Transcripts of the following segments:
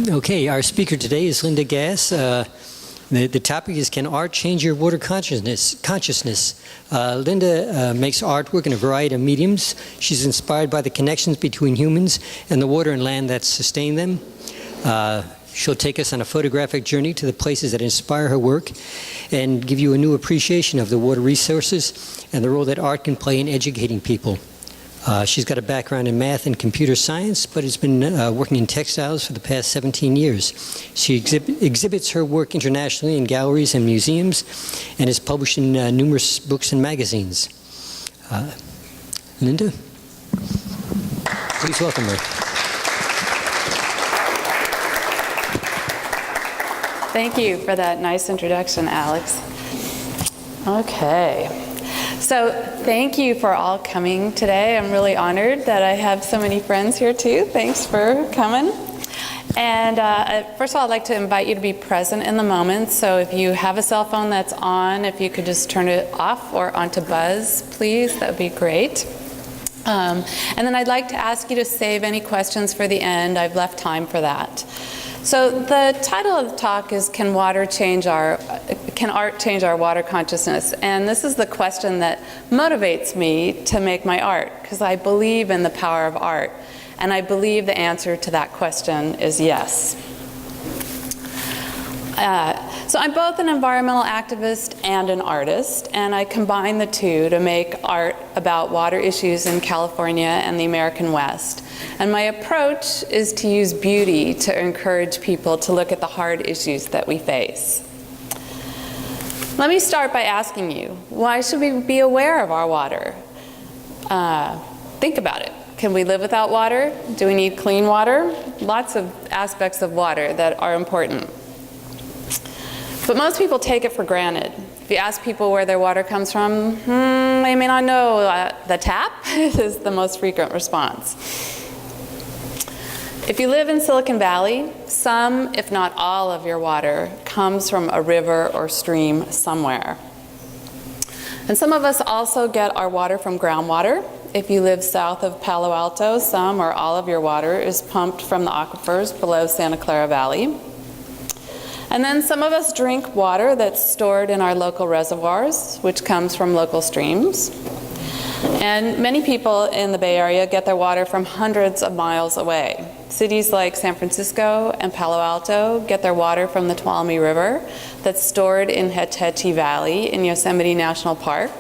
Okay, our speaker today is Linda Gass. The topic is, can art change your water consciousness? Linda makes artwork in a variety of mediums. She's inspired by the connections between humans and the water and land that sustain them. She'll take us on a photographic journey to the places that inspire her work and give you a new appreciation of the water resources and the role that art can play in educating people. She's got a background in math and computer science, but has been working in textiles for the past 17 years. She exhibits her work internationally in galleries and museums and is published in numerous books and magazines. Linda, please welcome her. Thank you for that nice introduction, Alex. Okay. So thank you for all coming today. I'm really honored that I have so many friends here too. Thanks for coming. And first of all, I'd like to invite you to be present in the moment. So if you have a cell phone that's on, if you could just turn it off or onto buzz, please, that would be great. And then I'd like to ask you to save any questions for the end. I've left time for that. So the title of the talk is, can art change our water consciousness? And this is the question that motivates me to make my art, because I believe in the power of art. And I believe the answer to that question is yes. So I'm both an environmental activist and an artist, and I combine the two to make art about water issues in California and the American West. And my approach is to use beauty to encourage people to look at the hard issues that we face. Let me start by asking you, why should we be aware of our water? Think about it. Can we live without water? Do we need clean water? Lots of aspects of water that are important. But most people take it for granted. If you ask people where their water comes from, they may not know. The tap is the most frequent response. If you live in Silicon Valley, some, if not all, of your water comes from a river or stream somewhere. And some of us also get our water from groundwater. If you live south of Palo Alto, some or all of your water is pumped from the aquifers below Santa Clara Valley. And then some of us drink water that's stored in our local reservoirs, which comes from local streams. And many people in the Bay Area get their water from hundreds of miles away. Cities like San Francisco and Palo Alto get their water from the Tuolumne River that's stored in Hetch Hetchy Valley in Yosemite National Park.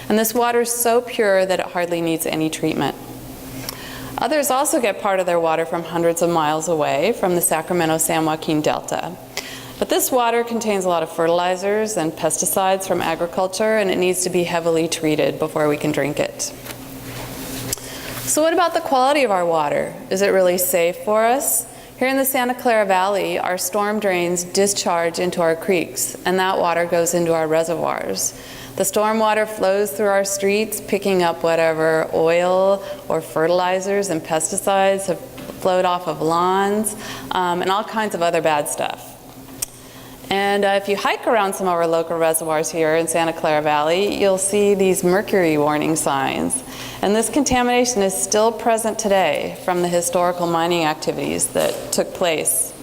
And this water is so pure that it hardly needs any treatment. Others also get part of their water from hundreds of miles away from the Sacramento-San Joaquin Delta. But this water contains a lot of fertilizers and pesticides from agriculture, and it needs to be heavily treated before we can drink it. So what about the quality of our water? Is it really safe for us? Here in the Santa Clara Valley, our storm drains discharge into our creeks, and that water goes into our reservoirs. The storm water flows through our streets, picking up whatever oil or fertilizers and pesticides have flowed off of lawns, and all kinds of other bad stuff. And if you hike around some of our local reservoirs here in Santa Clara Valley, you'll see these mercury warning signs. And this contamination is still present today from the historical mining activities that took place.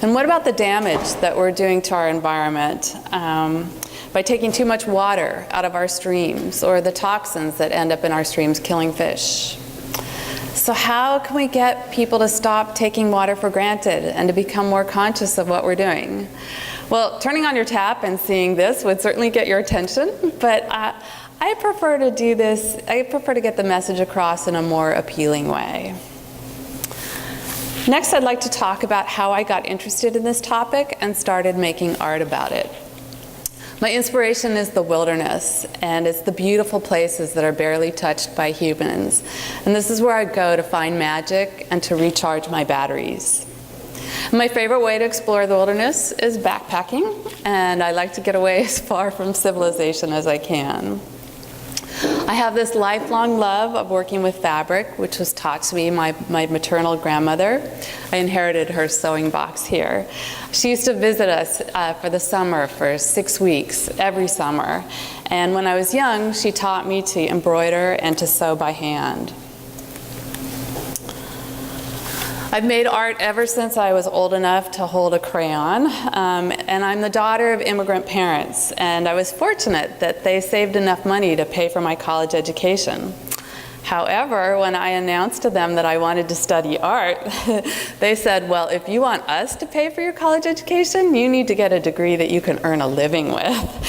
And what about the damage that we're doing to our environment by taking too much water out of our streams, or the toxins that end up in our streams killing fish? So how can we get people to stop taking water for granted and to become more conscious of what we're doing? Well, turning on your tap and seeing this would certainly get your attention, but I prefer to do this, I prefer to get the message across in a more appealing way. Next, I'd like to talk about how I got interested in this topic and started making art about it. My inspiration is the wilderness, and it's the beautiful places that are barely touched by humans. And this is where I go to find magic and to recharge my batteries. My favorite way to explore the wilderness is backpacking, and I like to get away as far from civilization as I can. I have this lifelong love of working with fabric, which was taught to me by my maternal grandmother. I inherited her sewing box here. She used to visit us for the summer for 6 weeks every summer. And when I was young, she taught me to embroider and to sew by hand. I've made art ever since I was old enough to hold a crayon, and I'm the daughter of immigrant parents, and I was fortunate that they saved enough money to pay for my college education. However, when I announced to them that I wanted to study art, they said, well, if you want us to pay for your college education, you need to get a degree that you can earn a living with.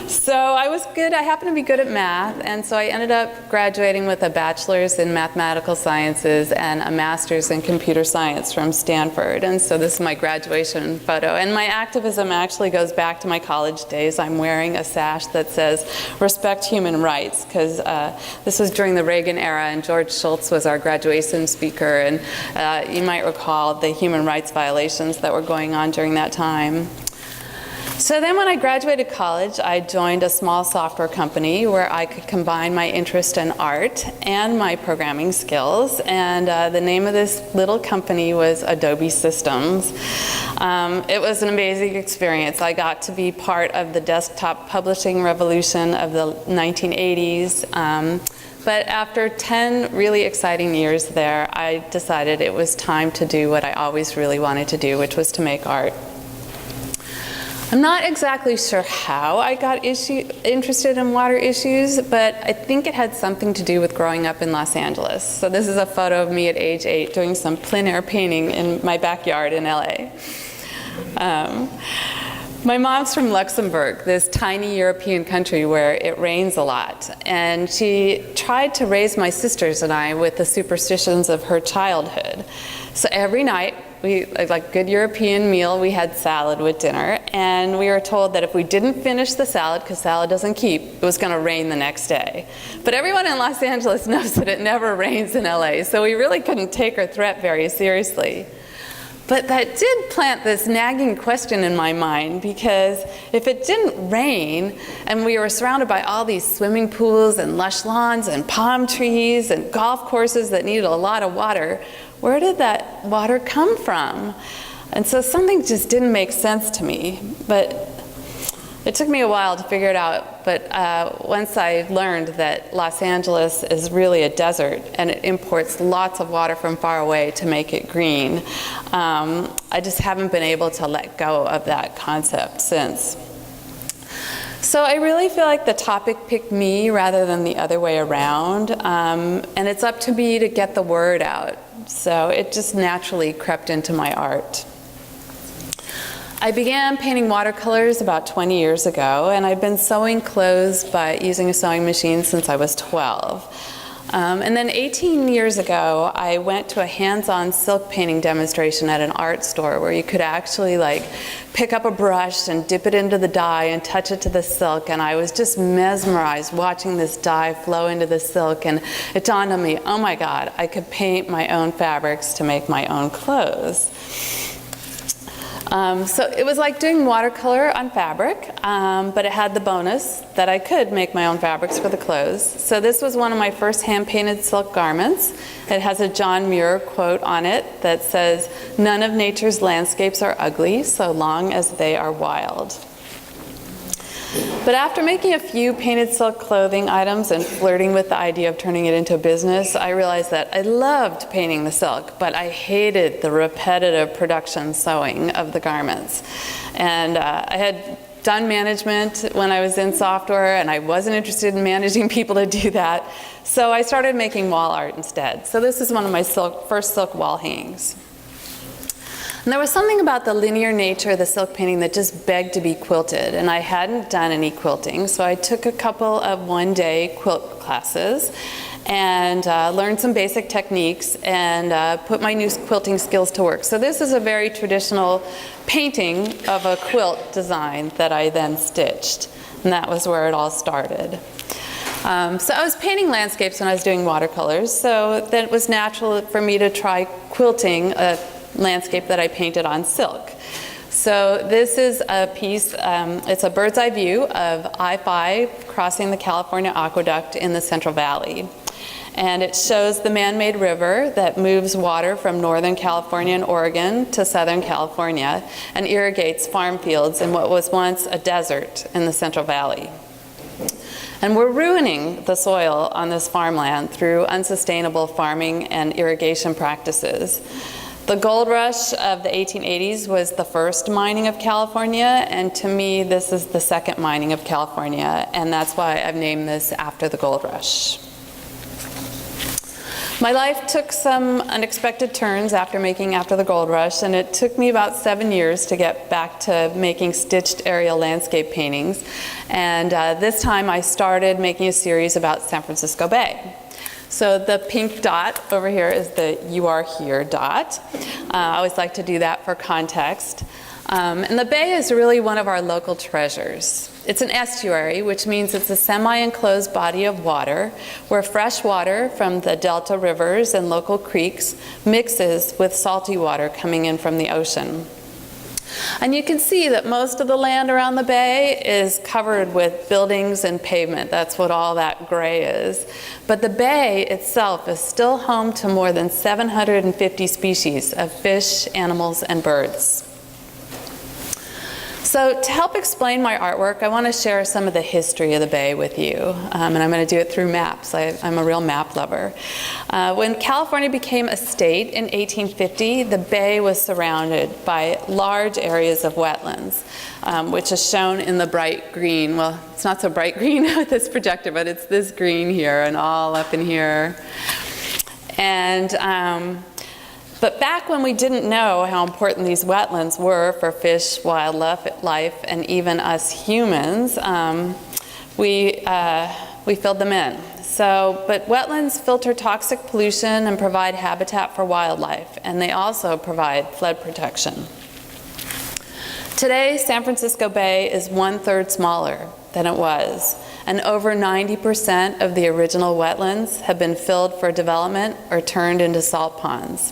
So I was good, I happened to be good at math, and so I ended up graduating with a bachelor's in mathematical sciences and a master's in computer science from Stanford. And so this is my graduation photo. And my activism actually goes back to my college days. I'm wearing a sash that says, respect human rights, because this was during the Reagan era, and George Shultz was our graduation speaker, and you might recall the human rights violations that were going on during that time. So then when I graduated college, I joined a small software company where I could combine my interest in art and my programming skills, and the name of this little company was Adobe Systems. It was an amazing experience. I got to be part of the desktop publishing revolution of the 1980s. But after 10 really exciting years there, I decided it was time to do what I always really wanted to do, which was to make art. I'm not exactly sure how I got interested in water issues, but I think it had something to do with growing up in Los Angeles. So this is a photo of me at age 8 doing some plein air painting in my backyard in LA. My mom's from Luxembourg, this tiny European country where it rains a lot. And she tried to raise my sisters and I with the superstitions of her childhood. So every night, like good European meal, we had salad with dinner. And we were told that if we didn't finish the salad, because salad doesn't keep, it was going to rain the next day. But everyone in Los Angeles knows that it never rains in LA, so we really couldn't take her threat very seriously. But that did plant this nagging question in my mind, because if it didn't rain and we were surrounded by all these swimming pools and lush lawns and palm trees and golf courses that needed a lot of water, where did that water come from? And so something just didn't make sense to me. But it took me a while to figure it out, but once I learned that Los Angeles is really a desert and it imports lots of water from far away to make it green, I just haven't been able to let go of that concept since. So I really feel like the topic picked me rather than the other way around, and it's up to me to get the word out. So it just naturally crept into my art. I began painting watercolors about 20 years ago, and I've been sewing clothes by using a sewing machine since I was 12. And then 18 years ago, I went to a hands-on silk painting demonstration at an art store where you could actually pick up a brush and dip it into the dye and touch it to the silk, and I was just mesmerized watching this dye flow into the silk, and it dawned on me, oh my God, I could paint my own fabrics to make my own clothes. So it was like doing watercolor on fabric, but it had the bonus that I could make my own fabrics for the clothes. So this was one of my first hand-painted silk garments. It has a John Muir quote on it that says, "None of nature's landscapes are ugly so long as they are wild." But after making a few painted silk clothing items and flirting with the idea of turning it into a business, I realized that I loved painting the silk, but I hated the repetitive production sewing of the garments. And I had done management when I was in software, and I wasn't interested in managing people to do that. So I started making wall art instead. So this is one of my first silk wall hangings. And there was something about the linear nature of the silk painting that just begged to be quilted, and I hadn't done any quilting, so I took a couple of one-day quilt classes and learned some basic techniques and put my new quilting skills to work. So this is a very traditional painting of a quilt design that I then stitched, and that was where it all started. So I was painting landscapes when I was doing watercolors, so then it was natural for me to try quilting a landscape that I painted on silk. So this is a piece, it's a bird's eye view of I-5 crossing the California Aqueduct in the Central Valley. And it shows the man-made river that moves water from Northern California and Oregon to Southern California and irrigates farm fields in what was once a desert in the Central Valley. And we're ruining the soil on this farmland through unsustainable farming and irrigation practices. The gold rush of the 1880s was the first mining of California, and to me, this is the second mining of California, and that's why I've named this after the gold rush. My life took some unexpected turns after the gold rush, and it took me about 7 years to get back to making stitched aerial landscape paintings. And this time I started making a series about San Francisco Bay. So the pink dot over here is the "You Are Here" dot. I always like to do that for context. And the bay is really one of our local treasures. It's an estuary, which means it's a semi-enclosed body of water where fresh water from the delta rivers and local creeks mixes with salty water coming in from the ocean. And you can see that most of the land around the bay is covered with buildings and pavement. That's what all that gray is. But the bay itself is still home to more than 750 species of fish, animals, and birds. So to help explain my artwork, I want to share some of the history of the bay with you, and I'm going to do it through maps. I'm a real map lover. When California became a state in 1850, the bay was surrounded by large areas of wetlands, which is shown in the bright green. Well, it's not so bright green with this projector, but it's this green here and all up in here. And but back when we didn't know how important these wetlands were for fish, wildlife, and even us humans, we filled them in. But wetlands filter toxic pollution and provide habitat for wildlife, and they also provide flood protection. Today, San Francisco Bay is 1/3 smaller than it was, and over 90% of the original wetlands have been filled for development or turned into salt ponds.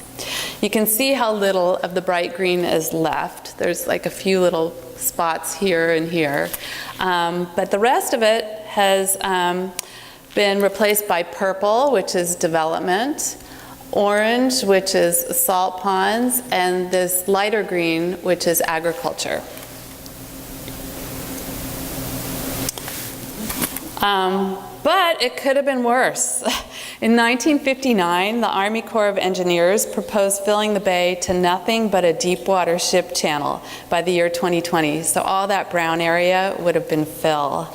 You can see how little of the bright green is left. There's like a few little spots here and here, but the rest of it has been replaced by purple, which is development, orange, which is salt ponds, and this lighter green, which is agriculture. But it could have been worse. In 1959, the Army Corps of Engineers proposed filling the bay to nothing but a deep water ship channel by the year 2020. So all that brown area would have been fill.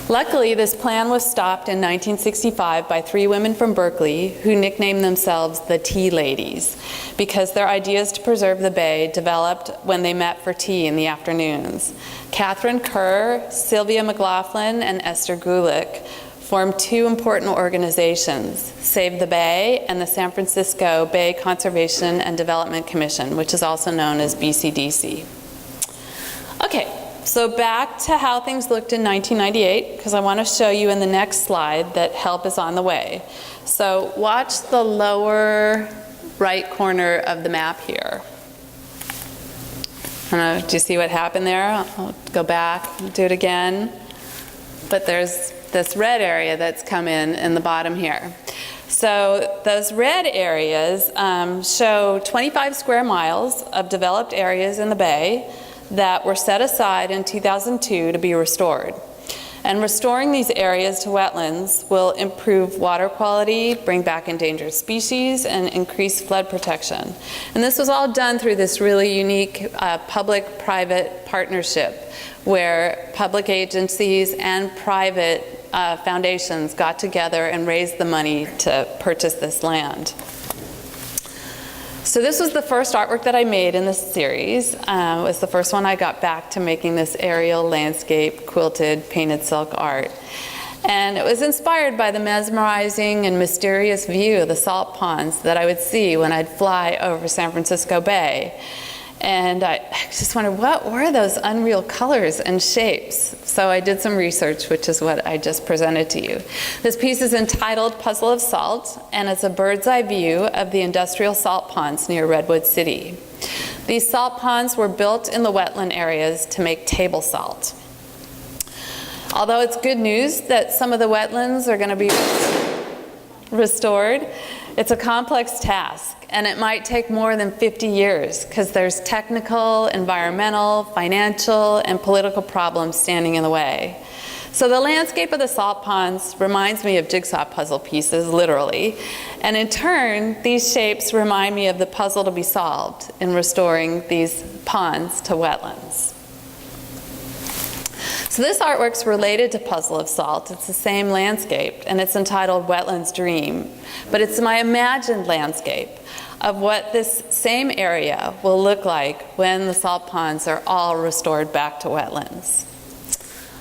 Luckily, this plan was stopped in 1965 by 3 women from Berkeley who nicknamed themselves the Tea Ladies because their ideas to preserve the bay developed when they met for tea in the afternoons. Catherine Kerr, Sylvia McLaughlin, and Esther Gulick formed 2 important organizations, Save the Bay and the San Francisco Bay Conservation and Development Commission, which is also known as BCDC. Okay. So back to how things looked in 1998, because I want to show you in the next slide that help is on the way. So watch the lower right corner of the map here. I don't know, do you see what happened there? I'll go back and do it again. But there's this red area that's come in the bottom here. So those red areas show 25 square miles of developed areas in the bay that were set aside in 2002 to be restored. And restoring these areas to wetlands will improve water quality, bring back endangered species, and increase flood protection. And this was all done through this really unique public-private partnership where public agencies and private foundations got together and raised the money to purchase this land. So this was the first artwork that I made in this series. It was the first one I got back to making this aerial landscape quilted painted silk art. And it was inspired by the mesmerizing and mysterious view of the salt ponds that I would see when I'd fly over San Francisco Bay. And I just wondered, what were those unreal colors and shapes? So I did some research, which is what I just presented to you. This piece is entitled Puzzle of Salt, and it's a bird's eye view of the industrial salt ponds near Redwood City. These salt ponds were built in the wetland areas to make table salt. Although it's good news that some of the wetlands are going to be restored, it's a complex task, and it might take more than 50 years because there's technical, environmental, financial, and political problems standing in the way. So the landscape of the salt ponds reminds me of jigsaw puzzle pieces, literally. And in turn, these shapes remind me of the puzzle to be solved in restoring these ponds to wetlands. So this artwork's related to Puzzle of Salt. It's the same landscape, and it's entitled Wetlands Dream. But it's my imagined landscape of what this same area will look like when the salt ponds are all restored back to wetlands.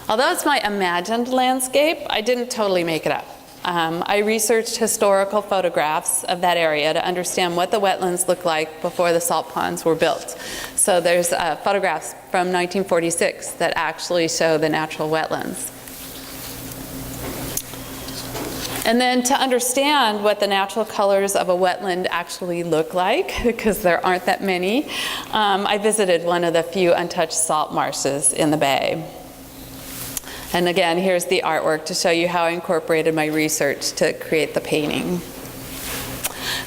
Although it's my imagined landscape, I didn't totally make it up. I researched historical photographs of that area to understand what the wetlands looked like before the salt ponds were built. So there's photographs from 1946 that actually show the natural wetlands. And then to understand what the natural colors of a wetland actually look like, because there aren't that many, I visited one of the few untouched salt marshes in the bay. And again, here's the artwork to show you how I incorporated my research to create the painting.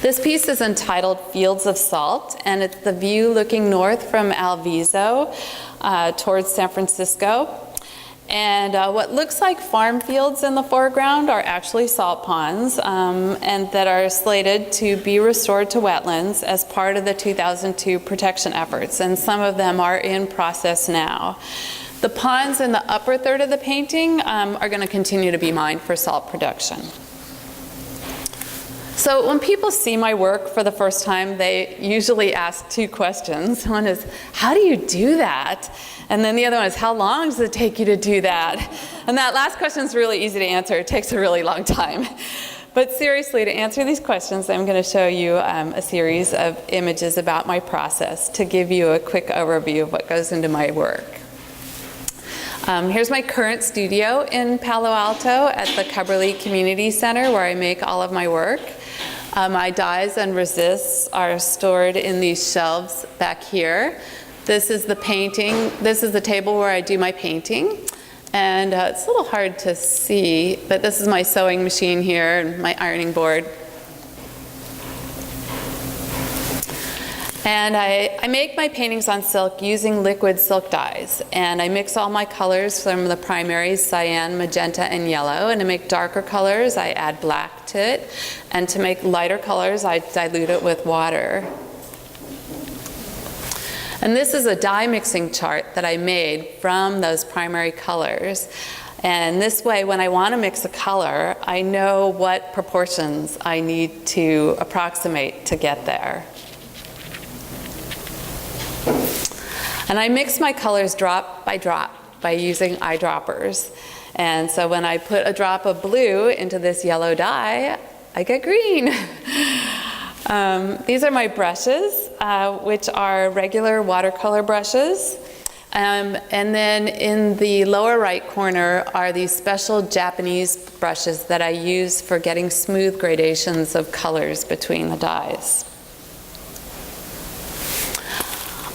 This piece is entitled Fields of Salt, and it's the view looking north from Alviso towards San Francisco. And what looks like farm fields in the foreground are actually salt ponds, and that are slated to be restored to wetlands as part of the 2002 protection efforts, and some of them are in process now. The ponds in the upper third of the painting are going to continue to be mined for salt production. So when people see my work for the first time, they usually ask two questions. One is, how do you do that? And then the other one is, how long does it take you to do that? And that last question is really easy to answer. It takes a really long time. But seriously, to answer these questions, I'm going to show you a series of images about my process to give you a quick overview of what goes into my work. Here's my current studio in Palo Alto at the Cubberley Community Center, where I make all of my work. My dyes and resists are stored in these shelves back here. This is the painting. This is the table where I do my painting. And it's a little hard to see, but this is my sewing machine here and my ironing board. And I make my paintings on silk using liquid silk dyes. And I mix all my colors from the primaries, cyan, magenta, and yellow. And to make darker colors, I add black to it. And to make lighter colors, I dilute it with water. And this is a dye mixing chart that I made from those primary colors. And this way, when I want to mix a color, I know what proportions I need to approximate to get there. And I mix my colors drop by using eyedroppers. And so when I put a drop of blue into this yellow dye, I get green. These are my brushes, which are regular watercolor brushes. And then in the lower right corner are these special Japanese brushes that I use for getting smooth gradations of colors between the dyes.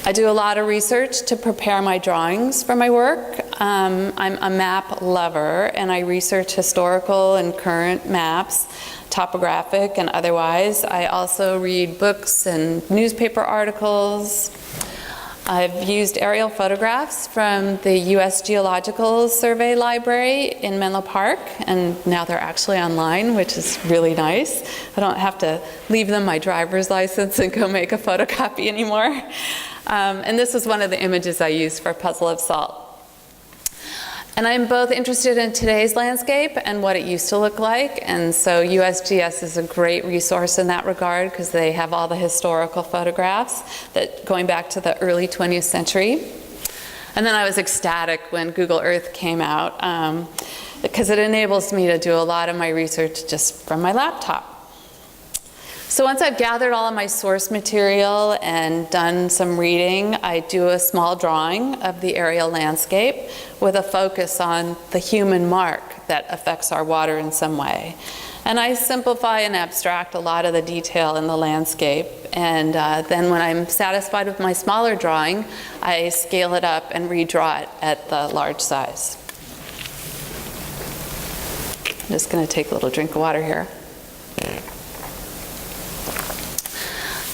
I do a lot of research to prepare my drawings for my work. I'm a map lover, and I research historical and current maps, topographic and otherwise. I also read books and newspaper articles. I've used aerial photographs from the U.S. Geological Survey Library in Menlo Park, and now they're actually online, which is really nice. I don't have to leave them my driver's license and go make a photocopy anymore. And this is one of the images I used for Puzzle of Salt. And I'm both interested in today's landscape and what it used to look like, and so USGS is a great resource in that regard because they have all the historical photographs that going back to the early 20th century. And then I was ecstatic when Google Earth came out because it enables me to do a lot of my research just from my laptop. So once I've gathered all of my source material and done some reading, I do a small drawing of the aerial landscape with a focus on the human mark that affects our water in some way. And I simplify and abstract a lot of the detail in the landscape. And then when I'm satisfied with my smaller drawing, I scale it up and redraw it at the large size. I'm just going to take a little drink of water here.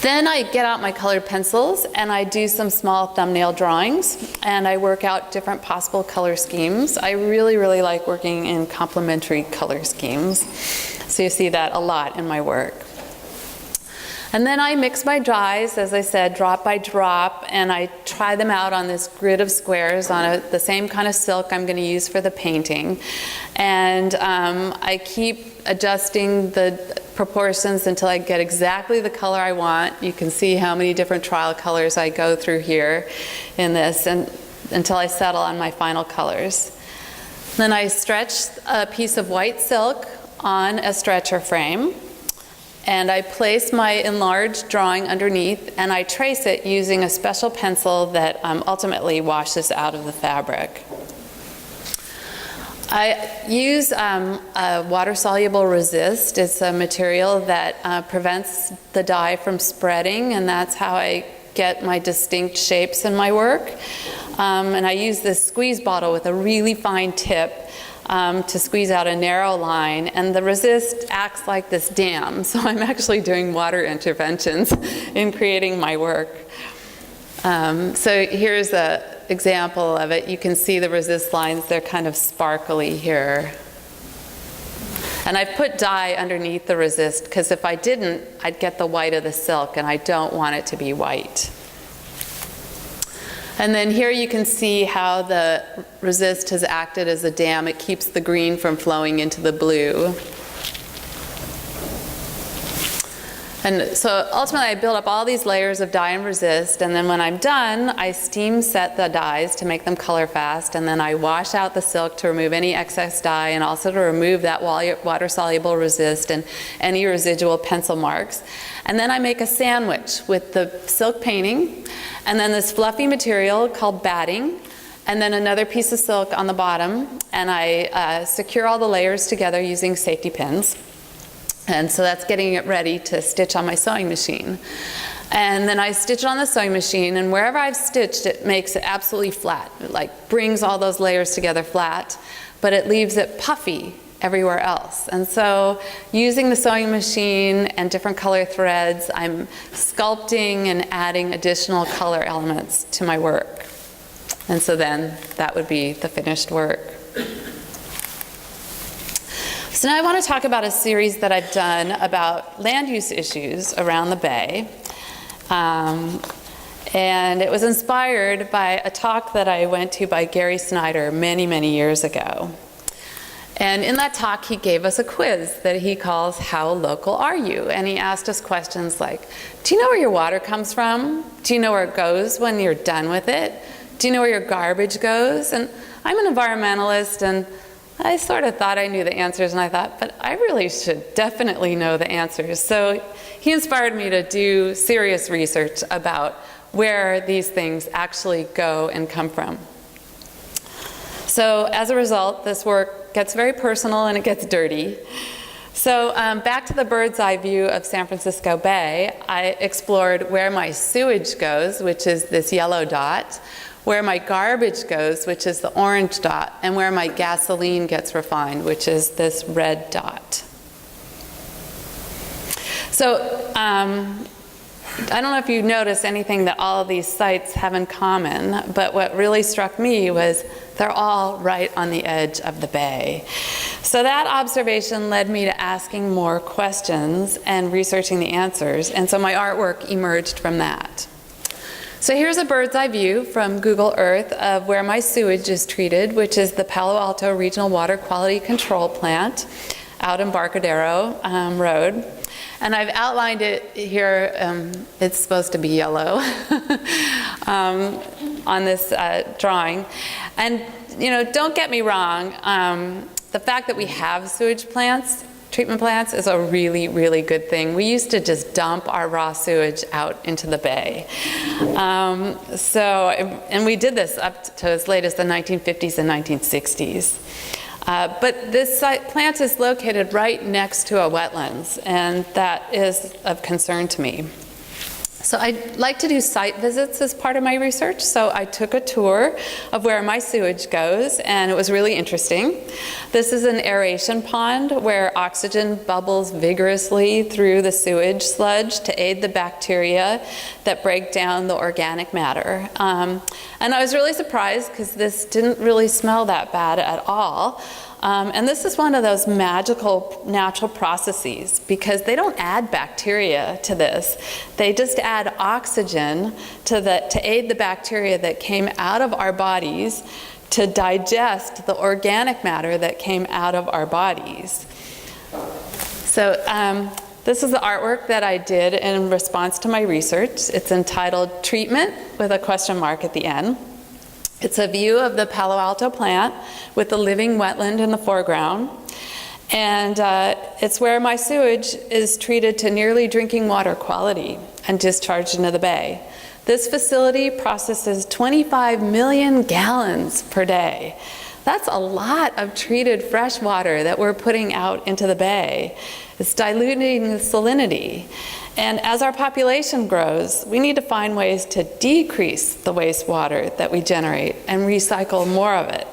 Then I get out my colored pencils and I do some small thumbnail drawings and I work out different possible color schemes. I really, really like working in complementary color schemes. So you see that a lot in my work. And then I mix my dyes, as I said, drop by drop, and I try them out on this grid of squares on the same kind of silk I'm going to use for the painting. And I keep adjusting the proportions until I get exactly the color I want. You can see how many different trial colors I go through here in this, and until I settle on my final colors. Then I stretch a piece of white silk on a stretcher frame. And I place my enlarged drawing underneath, and I trace it using a special pencil that ultimately washes out of the fabric. I use a water-soluble resist. It's a material that prevents the dye from spreading, and that's how I get my distinct shapes in my work. And I use this squeeze bottle with a really fine tip to squeeze out a narrow line, and the resist acts like this dam, so I'm actually doing water interventions in creating my work. So here's an example of it. You can see the resist lines, they're kind of sparkly here. And I've put dye underneath the resist because if I didn't, I'd get the white of the silk, and I don't want it to be white. And then here you can see how the resist has acted as a dam. It keeps the green from flowing into the blue. And so ultimately I build up all these layers of dye and resist, and then when I'm done, I steam set the dyes to make them color fast, and then I wash out the silk to remove any excess dye and also to remove that water-soluble resist and any residual pencil marks. And then I make a sandwich with the silk painting, and then this fluffy material called batting, and then another piece of silk on the bottom, and I secure all the layers together using safety pins. And so that's getting it ready to stitch on my sewing machine. And then I stitch it on the sewing machine, and wherever I've stitched, it makes it absolutely flat. It like brings all those layers together flat, but it leaves it puffy everywhere else. And so using the sewing machine and different color threads, I'm sculpting and adding additional color elements to my work. And so then that would be the finished work. So now I want to talk about a series that I've done about land use issues around the Bay. And it was inspired by a talk that I went to by Gary Snyder many, many years ago. And in that talk, he gave us a quiz that he calls, "How local are you?" And he asked us questions like, do you know where your water comes from? Do you know where it goes when you're done with it? Do you know where your garbage goes? And I'm an environmentalist, and I sort of thought I knew the answers, and I thought, but I really should definitely know the answers. So he inspired me to do serious research about where these things actually go and come from. So as a result, this work gets very personal and it gets dirty. So back to the bird's eye view of San Francisco Bay, I explored where my sewage goes, which is this yellow dot, where my garbage goes, which is the orange dot, and where my gasoline gets refined, which is this red dot. So I don't know if you noticed anything that all of these sites have in common, but what really struck me was they're all right on the edge of the bay. So that observation led me to asking more questions and researching the answers, and so my artwork emerged from that. So here's a bird's eye view from Google Earth of where my sewage is treated, which is the Palo Alto Regional Water Quality Control Plant out in Barcadero Road. And I've outlined it here, it's supposed to be yellow on this drawing. And you know, don't get me wrong, the fact that we have sewage plants, treatment plants, is a really, really good thing. We used to just dump our raw sewage out into the bay. And we did this up to as late as the 1950s and 1960s. But this plant is located right next to a wetlands, and that is of concern to me. So I like to do site visits as part of my research, so I took a tour of where my sewage goes, and it was really interesting. This is an aeration pond where oxygen bubbles vigorously through the sewage sludge to aid the bacteria that break down the organic matter. And I was really surprised because this didn't really smell that bad at all. And this is one of those magical natural processes because they don't add bacteria to this. They just add oxygen to aid the bacteria that came out of our bodies to digest the organic matter that came out of our bodies. So this is the artwork that I did in response to my research. It's entitled Treatment with a question mark at the end. It's a view of the Palo Alto plant with the living wetland in the foreground. And it's where my sewage is treated to nearly drinking water quality and discharged into the bay. This facility processes 25 million gallons per day. That's a lot of treated fresh water that we're putting out into the bay. It's diluting the salinity. And as our population grows, we need to find ways to decrease the wastewater that we generate and recycle more of it.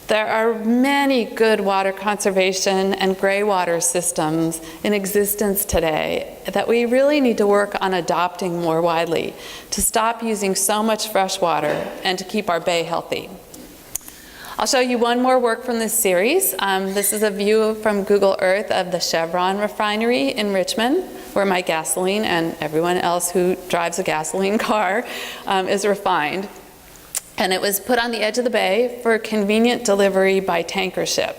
There are many good water conservation and gray water systems in existence today that we really need to work on adopting more widely to stop using so much fresh water and to keep our bay healthy. I'll show you one more work from this series. This is a view from Google Earth of the Chevron refinery in Richmond, where my gasoline and everyone else who drives a gasoline car is refined. And it was put on the edge of the bay for convenient delivery by tanker ship.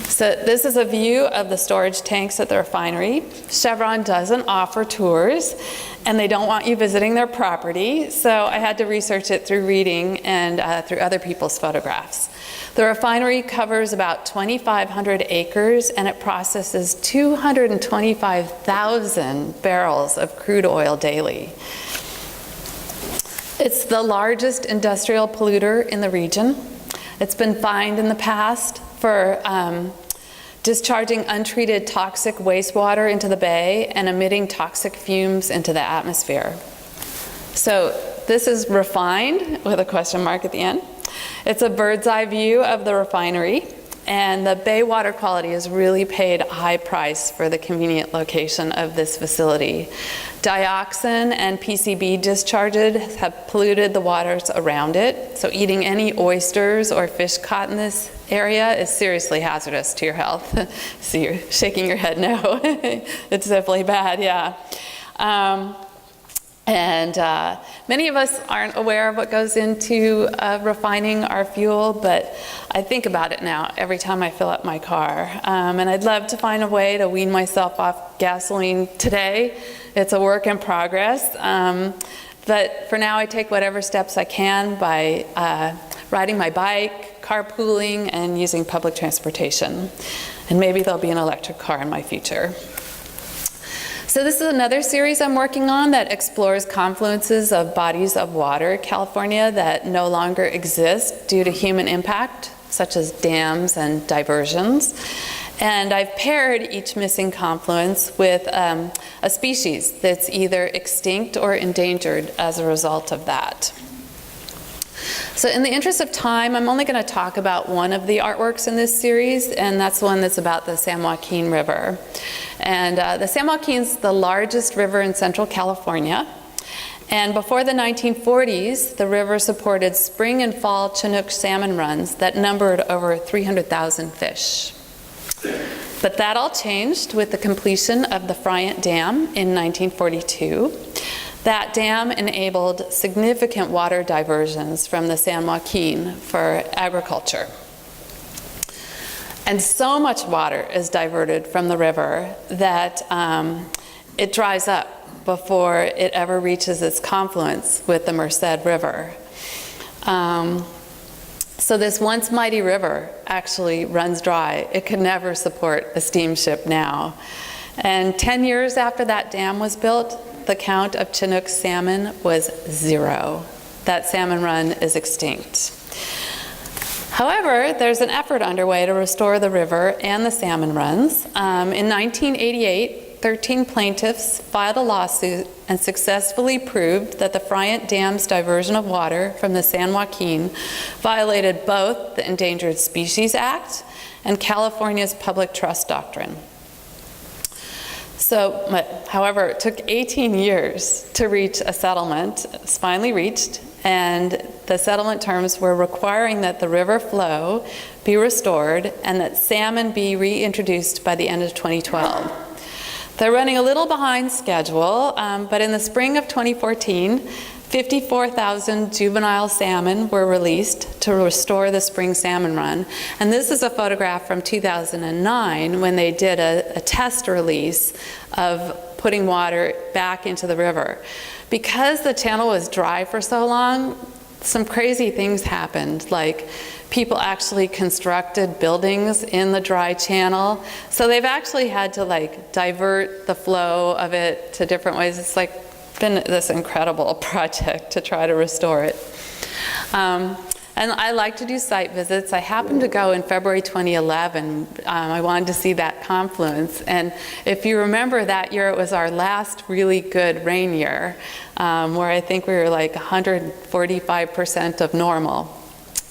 So this is a view of the storage tanks at the refinery. Chevron doesn't offer tours, and they don't want you visiting their property, so I had to research it through reading and through other people's photographs. The refinery covers about 2,500 acres, and it processes 225,000 barrels of crude oil daily. It's the largest industrial polluter in the region. It's been fined in the past for discharging untreated toxic wastewater into the bay and emitting toxic fumes into the atmosphere. So this is refined with a question mark at the end. It's a bird's eye view of the refinery, and the bay water quality has really paid a high price for the convenient location of this facility. Dioxin and PCB discharges have polluted the waters around it, so eating any oysters or fish caught in this area is seriously hazardous to your health. So you're shaking your head no. It's definitely bad, yeah. Many of us aren't aware of what goes into refining our fuel, but I think about it now every time I fill up my car. And I'd love to find a way to wean myself off gasoline today. It's a work in progress. But for now, I take whatever steps I can by riding my bike, carpooling, and using public transportation. And maybe there'll be an electric car in my future. So this is another series I'm working on that explores confluences of bodies of water in California that no longer exist due to human impact, such as dams and diversions. And I've paired each missing confluence with a species that's either extinct or endangered as a result of that. So in the interest of time, I'm only going to talk about one of the artworks in this series, and that's one that's about the San Joaquin River. And the San Joaquin's the largest river in Central California. And before the 1940s, the river supported spring and fall Chinook salmon runs that numbered over 300,000 fish. But that all changed with the completion of the Friant Dam in 1942. That dam enabled significant water diversions from the San Joaquin for agriculture. And so much water is diverted from the river that it dries up before it ever reaches its confluence with the Merced River. So this once mighty river actually runs dry. It could never support a steamship now. And 10 years after that dam was built, the count of Chinook salmon was 0. That salmon run is extinct. However, there's an effort underway to restore the river and the salmon runs. In 1988, 13 plaintiffs filed a lawsuit and successfully proved that the Friant Dam's diversion of water from the San Joaquin violated both the Endangered Species Act and California's public trust doctrine. However, it took 18 years to reach a settlement. It's finally reached, and the settlement terms were requiring that the river flow be restored and that salmon be reintroduced by the end of 2012. They're running a little behind schedule, but in the spring of 2014, 54,000 juvenile salmon were released to restore the spring salmon run. And this is a photograph from 2009 when they did a test release of putting water back into the river. Because the channel was dry for so long, some crazy things happened, like people actually constructed buildings in the dry channel. So they've actually had to divert the flow of it to different ways. It's been this incredible project to try to restore it. And I like to do site visits. I happened to go in February 2011. I wanted to see that confluence. And if you remember that year, it was our last really good rain year, where I think we were 145% of normal.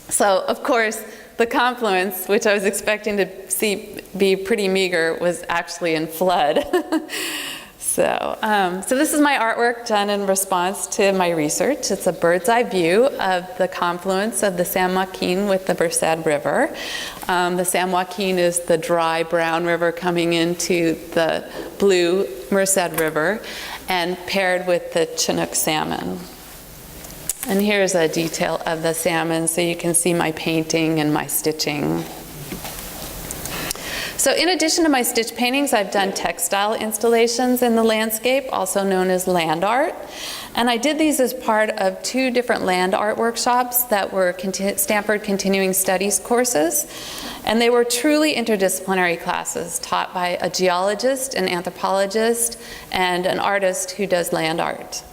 So, of course, the confluence, which I was expecting to see be pretty meager, was actually in flood. So this is my artwork done in response to my research. It's a bird's eye view of the confluence of the San Joaquin with the Merced River. The San Joaquin is the dry brown river coming into the blue Merced River and paired with the Chinook salmon. And here's a detail of the salmon so you can see my painting and my stitching. So in addition to my stitch paintings, I've done textile installations in the landscape, also known as land art. And I did these as part of 2 different land art workshops that were Stanford Continuing Studies courses. And they were truly interdisciplinary classes taught by a geologist, an anthropologist, and an artist who does land art.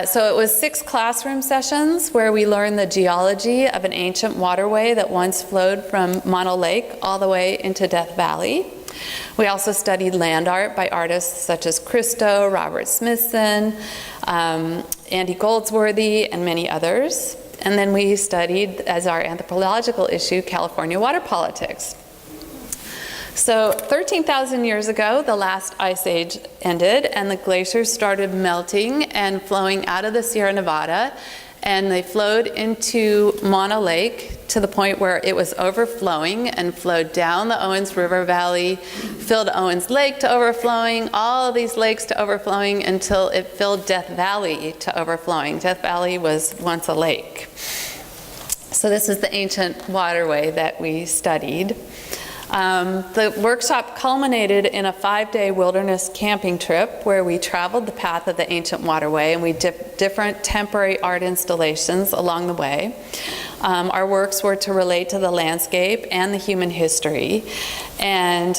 So it was 6 classroom sessions where we learned the geology of an ancient waterway that once flowed from Mono Lake all the way into Death Valley. We also studied land art by artists such as Christo, Robert Smithson, Andy Goldsworthy, and many others. And then we studied, as our anthropological issue, California water politics. So 13,000 years ago, the last ice age ended, and the glaciers started melting and flowing out of the Sierra Nevada, and they flowed into Mono Lake to the point where it was overflowing and flowed down the Owens River Valley, filled Owens Lake to overflowing, all of these lakes to overflowing until it filled Death Valley to overflowing. Death Valley was once a lake. So this is the ancient waterway that we studied. The workshop culminated in a 5-day wilderness camping trip where we traveled the path of the ancient waterway, and we did different temporary art installations along the way. Our works were to relate to the landscape and the human history, and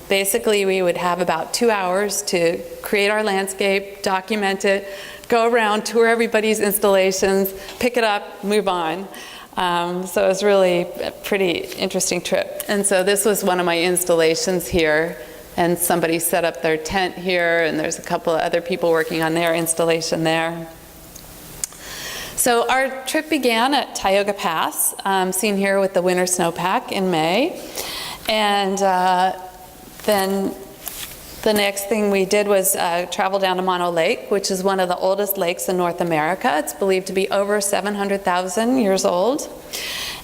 basically we would have about 2 hours to create our landscape, document it, go around, tour everybody's installations, pick it up, move on. So it was really a pretty interesting trip. And so this was one of my installations here, and somebody set up their tent here, and there's a couple of other people working on their installation there. So our trip began at Tioga Pass, seen here with the winter snowpack in May. And then the next thing we did was travel down to Mono Lake, which is one of the oldest lakes in North America. It's believed to be over 700,000 years old.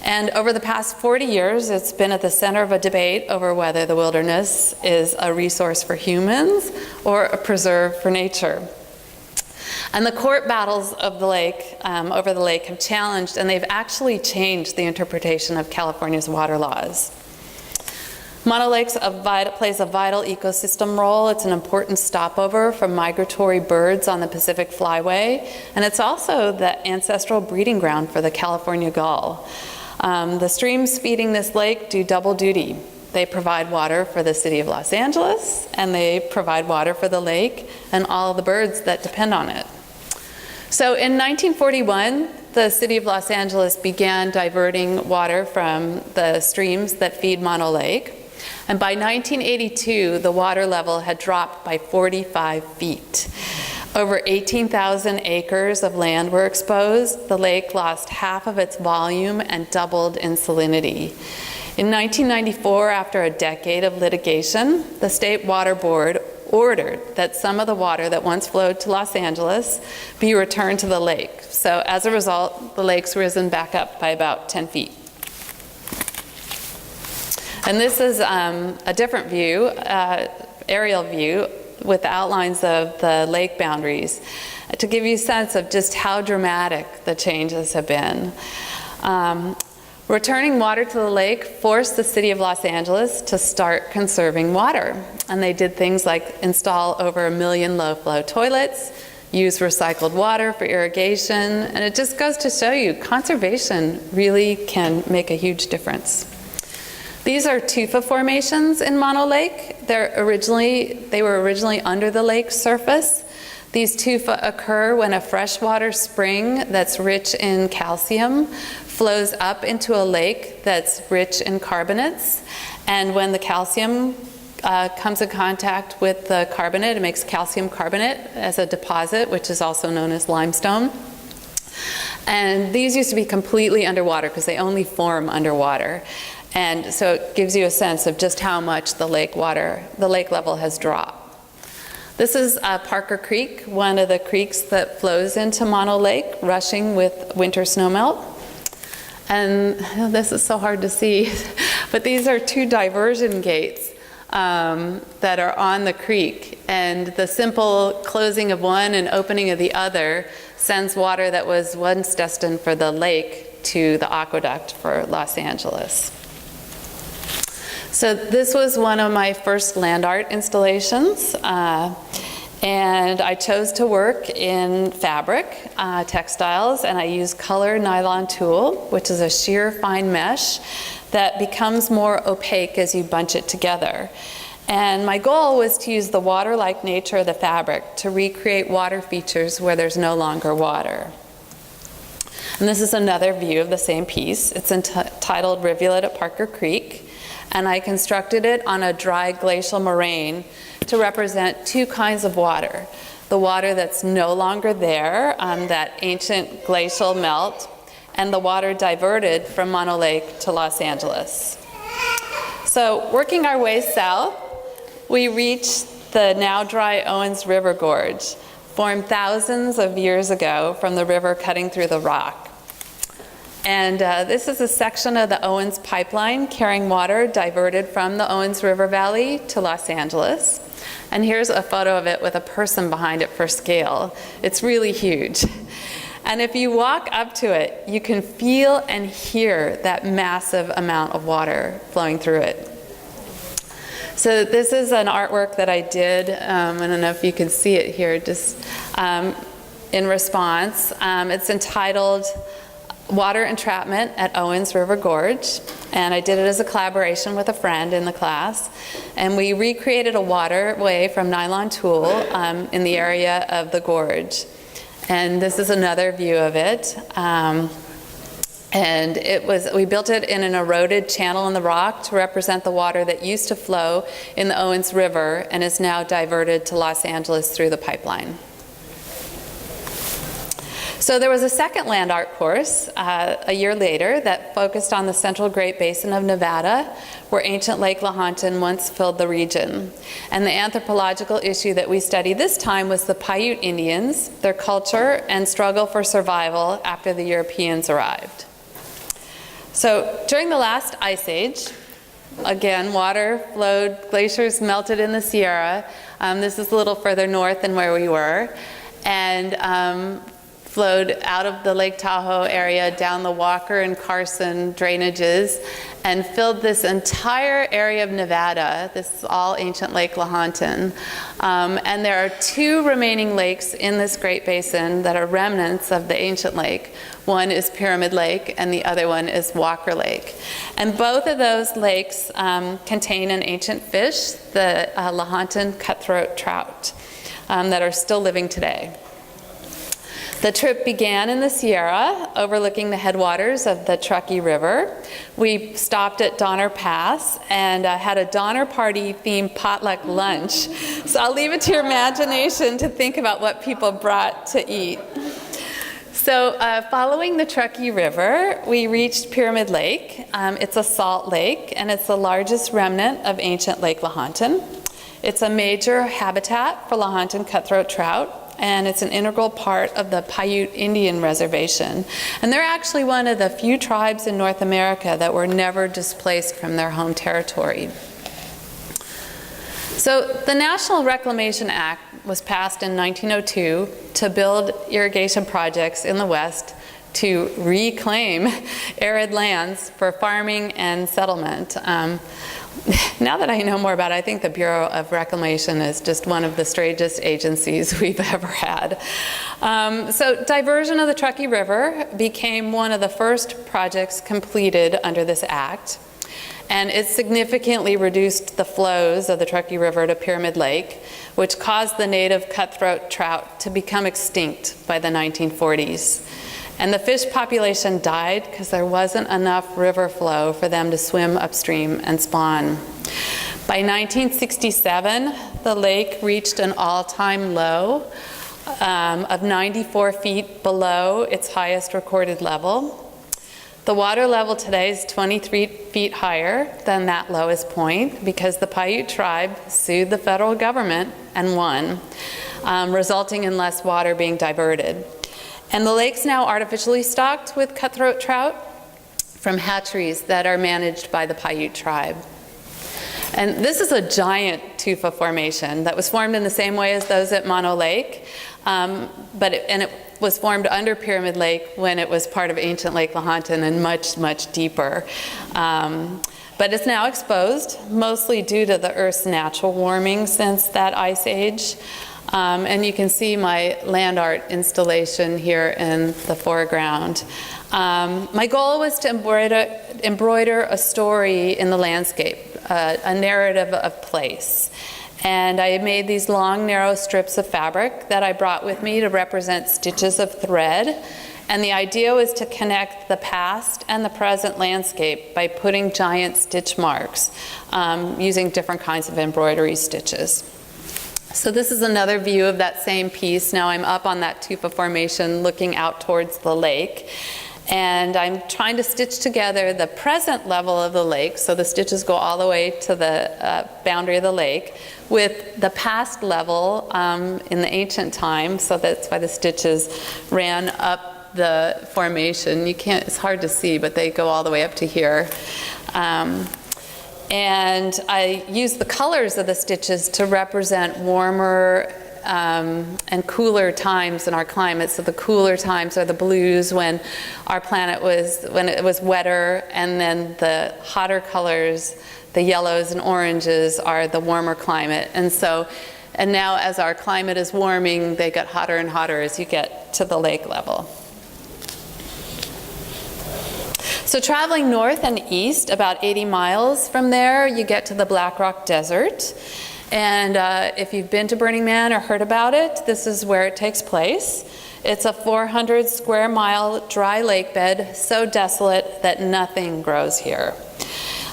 And over the past 40 years, it's been at the center of a debate over whether the wilderness is a resource for humans or a preserve for nature. And the court battles of the lake, over the lake, have challenged, and they've actually changed the interpretation of California's water laws. Mono Lake plays a vital ecosystem role. It's an important stopover for migratory birds on the Pacific Flyway, and it's also the ancestral breeding ground for the California gull. The streams feeding this lake do double duty. They provide water for the city of Los Angeles, and they provide water for the lake and all the birds that depend on it. So in 1941, the city of Los Angeles began diverting water from the streams that feed Mono Lake. And by 1982, the water level had dropped by 45 feet. Over 18,000 acres of land were exposed. The lake lost half of its volume and doubled in salinity. In 1994, after a decade of litigation, the State Water Board ordered that some of the water that once flowed to Los Angeles be returned to the lake. So as a result, the lake's risen back up by about 10 feet. And this is a different view, aerial view, with the outlines of the lake boundaries to give you a sense of just how dramatic the changes have been. Returning water to the lake forced the city of Los Angeles to start conserving water. And they did things like install over 1 million low-flow toilets, use recycled water for irrigation, and it just goes to show you conservation really can make a huge difference. These are tufa formations in Mono Lake. They were originally under the lake's surface. These tufa occur when a freshwater spring that's rich in calcium flows up into a lake that's rich in carbonates. And when the calcium comes in contact with the carbonate, it makes calcium carbonate as a deposit, which is also known as limestone. And these used to be completely underwater because they only form underwater. And so it gives you a sense of just how much the lake level has dropped. This is Parker Creek, one of the creeks that flows into Mono Lake, rushing with winter snowmelt. And this is so hard to see, but these are 2 diversion gates that are on the creek. And the simple closing of one and opening of the other sends water that was once destined for the lake to the aqueduct for Los Angeles. So this was one of my first land art installations, and I chose to work in fabric, textiles, and I used color nylon tulle, which is a sheer fine mesh that becomes more opaque as you bunch it together. And my goal was to use the water-like nature of the fabric to recreate water features where there's no longer water. And this is another view of the same piece. It's entitled Rivulet at Parker Creek. And I constructed it on a dry glacial moraine to represent 2 kinds of water. The water that's no longer there, that ancient glacial melt, and the water diverted from Mono Lake to Los Angeles. So working our way south, we reached the now dry Owens River Gorge, formed thousands of years ago from the river cutting through the rock. And this is a section of the Owens pipeline carrying water diverted from the Owens River Valley to Los Angeles. And here's a photo of it with a person behind it for scale. It's really huge. And if you walk up to it, you can feel and hear that massive amount of water flowing through it. So this is an artwork that I did, I don't know if you can see it here, just in response. It's entitled Water Entrapment at Owens River Gorge, and I did it as a collaboration with a friend in the class, and we recreated a waterway from nylon tulle in the area of the gorge. And this is another view of it. And we built it in an eroded channel in the rock to represent the water that used to flow in the Owens River and is now diverted to Los Angeles through the pipeline. So there was a second land art course a year later that focused on the Central Great Basin of Nevada, where ancient Lake Lahontan once filled the region. And the anthropological issue that we studied this time was the Paiute Indians, their culture, and struggle for survival after the Europeans arrived. So during the last ice age, again, water flowed, glaciers melted in the Sierra. This is a little further north than where we were. And flowed out of the Lake Tahoe area down the Walker and Carson drainages and filled this entire area of Nevada. This is all ancient Lake Lahontan. And there are 2 remaining lakes in this Great Basin that are remnants of the ancient lake. One is Pyramid Lake and the other one is Walker Lake. And both of those lakes contain an ancient fish, the Lahontan cutthroat trout, that are still living today. The trip began in the Sierra, overlooking the headwaters of the Truckee River. We stopped at Donner Pass and had a Donner Party-themed potluck lunch. So I'll leave it to your imagination to think about what people brought to eat. So following the Truckee River, we reached Pyramid Lake. It's a salt lake, and it's the largest remnant of ancient Lake Lahontan. It's a major habitat for Lahontan cutthroat trout, and it's an integral part of the Paiute Indian Reservation. And they're actually one of the few tribes in North America that were never displaced from their home territory. So the National Reclamation Act was passed in 1902 to build irrigation projects in the West to reclaim arid lands for farming and settlement. Now that I know more about it, I think the Bureau of Reclamation is just one of the strangest agencies we've ever had. So diversion of the Truckee River became one of the first projects completed under this act. And it significantly reduced the flows of the Truckee River to Pyramid Lake, which caused the native cutthroat trout to become extinct by the 1940s. And the fish population died because there wasn't enough river flow for them to swim upstream and spawn. By 1967, the lake reached an all-time low of 94 feet below its highest recorded level. The water level today is 23 feet higher than that lowest point because the Paiute tribe sued the federal government and won, resulting in less water being diverted. And the lake's now artificially stocked with cutthroat trout from hatcheries that are managed by the Paiute tribe. And this is a giant tufa formation that was formed in the same way as those at Mono Lake, but it was formed under Pyramid Lake when it was part of ancient Lake Lahontan and much, much deeper. But it's now exposed, mostly due to the Earth's natural warming since that ice age. And you can see my land art installation here in the foreground. My goal was to embroider a story in the landscape, a narrative of place. And I made these long, narrow strips of fabric that I brought with me to represent stitches of thread. And the idea was to connect the past and the present landscape by putting giant stitch marks using different kinds of embroidery stitches. So this is another view of that same piece. Now I'm up on that tufa formation looking out towards the lake. And I'm trying to stitch together the present level of the lake, so the stitches go all the way to the boundary of the lake, with the past level in the ancient time, so that's why the stitches ran up the formation. You can't, it's hard to see, but they go all the way up to here. And I use the colors of the stitches to represent warmer and cooler times in our climate. So the cooler times are the blues when our planet when it was wetter, and then the hotter colors, the yellows and oranges, are the warmer climate. And now as our climate is warming, they get hotter and hotter as you get to the lake level. So traveling north and east, about 80 miles from there, you get to the Black Rock Desert. And if you've been to Burning Man or heard about it, this is where it takes place. It's a 400 square mile dry lake bed, so desolate that nothing grows here.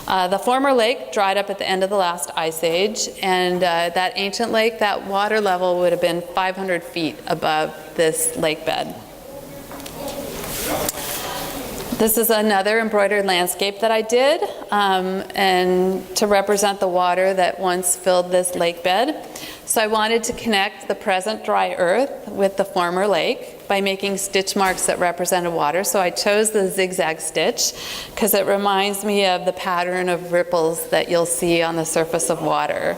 The former lake dried up at the end of the last ice age, and that ancient lake, that water level would have been 500 feet above this lake bed. This is another embroidered landscape that I did, and to represent the water that once filled this lake bed. So I wanted to connect the present dry earth with the former lake by making stitch marks that represented water. So I chose the zigzag stitch because it reminds me of the pattern of ripples that you'll see on the surface of water.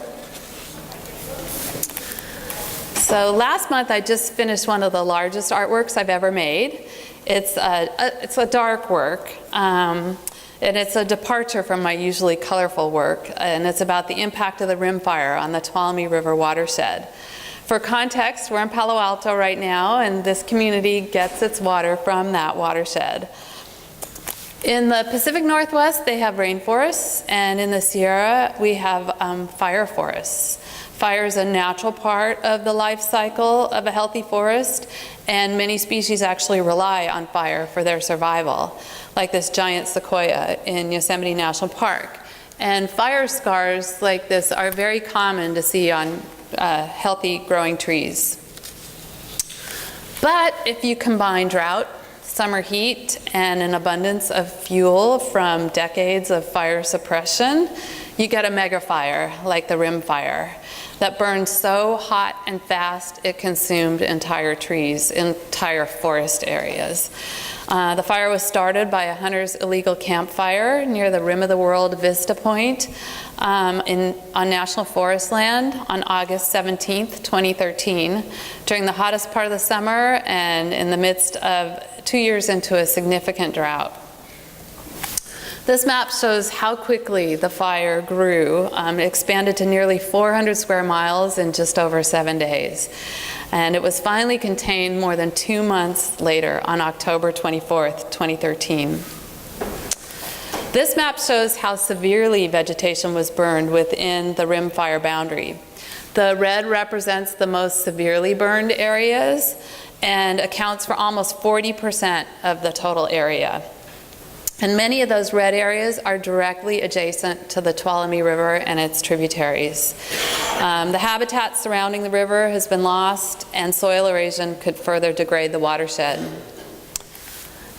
So last month I just finished one of the largest artworks I've ever made. It's a dark work, and it's a departure from my usually colorful work, and it's about the impact of the rimfire on the Tuolumne River watershed. For context, we're in Palo Alto right now, and this community gets its water from that watershed. In the Pacific Northwest, they have rainforests, and in the Sierra, we have fire forests. Fire is a natural part of the life cycle of a healthy forest, and many species actually rely on fire for their survival, like this giant sequoia in Yosemite National Park. And fire scars like this are very common to see on healthy growing trees. But if you combine drought, summer heat, and an abundance of fuel from decades of fire suppression, you get a mega fire like the Rim Fire that burned so hot and fast it consumed entire trees, entire forest areas. The fire was started by a hunter's illegal campfire near the Rim of the World Vista Point on National Forest land on August 17th, 2013, during the hottest part of the summer and in the midst of 2 years into a significant drought. This map shows how quickly the fire grew. It expanded to nearly 400 square miles in just over 7 days. And it was finally contained more than 2 months later on October 24th, 2013. This map shows how severely vegetation was burned within the Rim Fire boundary. The red represents the most severely burned areas and accounts for almost 40% of the total area. And many of those red areas are directly adjacent to the Tuolumne River and its tributaries. The habitat surrounding the river has been lost, and soil erosion could further degrade the watershed.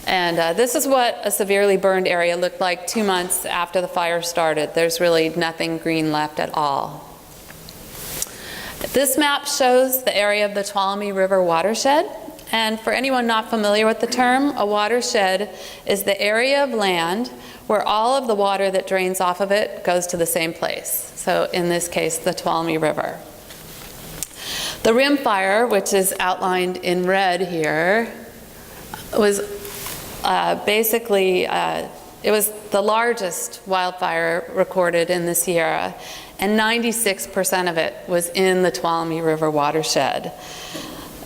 And this is what a severely burned area looked like 2 months after the fire started. There's really nothing green left at all. This map shows the area of the Tuolumne River watershed. And for anyone not familiar with the term, a watershed is the area of land where all of the water that drains off of it goes to the same place. So in this case, the Tuolumne River. The Rim Fire, which is outlined in red here, was it was the largest wildfire recorded in the Sierra, and 96% of it was in the Tuolumne River watershed.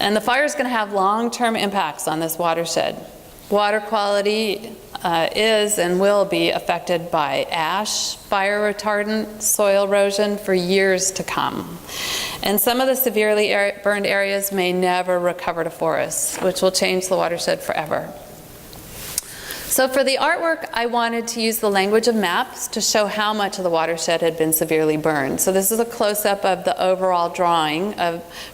And the fire is going to have long-term impacts on this watershed. Water quality is and will be affected by ash, fire retardant, soil erosion for years to come. And some of the severely burned areas may never recover to forests, which will change the watershed forever. So for the artwork, I wanted to use the language of maps to show how much of the watershed had been severely burned. So this is a close-up of the overall drawing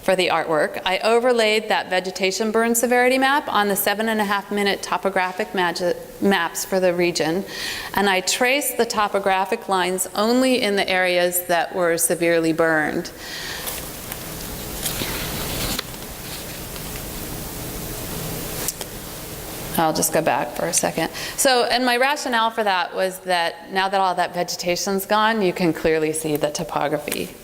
for the artwork. I overlaid that vegetation burn severity map on the 7.5-minute topographic maps for the region, and I traced the topographic lines only in the areas that were severely burned. I'll just go back for a second. So, and my rationale for that was that now that all that vegetation's gone, you can clearly see the topography.